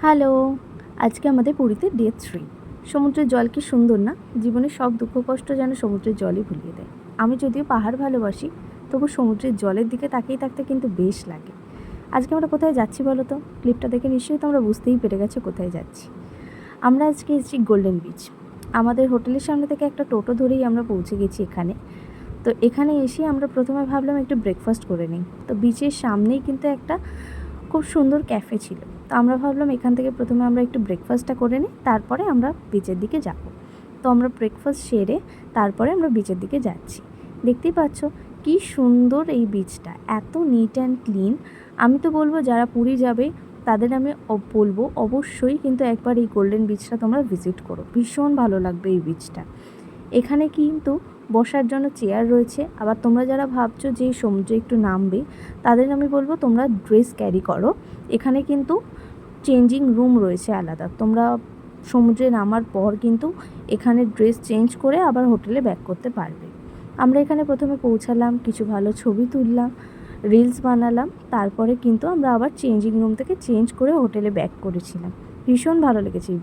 Hello, আজকে আমাদের পুরীতে ডে 3। সমুদ্রের জল কি সুন্দর না? জীবনের সব দুঃখ কষ্ট যেন সমুদ্রের জলই ভুলিয়ে দেয়। আমি যদিও পাহাড় ভালোবাসি, তবু সমুদ্রের জলের দিকে তাকিয়ে থাকতে কিন্তু বেশ লাগে। আজকে আমরা কোথায় যাচ্ছি বলো তো? ক্লিপটা দেখে নিশ্চয়ই তোমরা বুঝতেই পেরে গেছো কোথায় যাচ্ছি। আমরা আজকে এসেছি গোল্ডেন বিচ। আমাদের হোটেলের সামনে থেকে একটা টোটো ধরেই আমরা পৌঁছে গেছি এখানে। তো এখানে এসে আমরা প্রথমে ভাবলাম একটু ব্রেকফাস্ট করে নিই। তো বিচের সামনেই কিন্তু একটা খুব সুন্দর ক্যাফে ছিল। তো আমরা ভাবলাম এখান থেকে প্রথমে আমরা একটু ব্রেকফাস্টটা করে নিই, তারপরে আমরা বিচের দিকে যাব। তো আমরা ব্রেকফাস্ট সেরে তারপরে আমরা বিচের দিকে যাচ্ছি। দেখতেই পাচ্ছ কি সুন্দর এই বিচটা, এত নিট অ্যান্ড ক্লিন। আমি তো বলবো যারা পুরী যাবে তাদের আমি বলবো অবশ্যই কিন্তু একবার এই গোল্ডেন বিচটা তোমরা ভিজিট করো, ভীষণ ভালো লাগবে এই বিচটা। এখানে কিন্তু বসার জন্য চেয়ার রয়েছে। আবার তোমরা যারা ভাবছো যে সমুদ্রে একটু নামবে, তাদের আমি বলবো তোমরা ড্রেস ক্যারি করো। এখানে কিন্তু চেঞ্জিং রুম রয়েছে আলাদা। তোমরা সমুদ্রে নামার পর কিন্তু এখানে ড্রেস চেঞ্জ করে আবার হোটেলে ব্যাক করতে পারবে। আমরা এখানে প্রথমে পৌঁছালাম, কিছু ভালো ছবি তুললাম, রিলস বানালাম, তারপরে কিন্তু আমরা আবার চেঞ্জিং রুম থেকে চেঞ্জ করে হোটেলে ব্যাক করেছিলাম। ভীষণ ভালো লেগেছে এই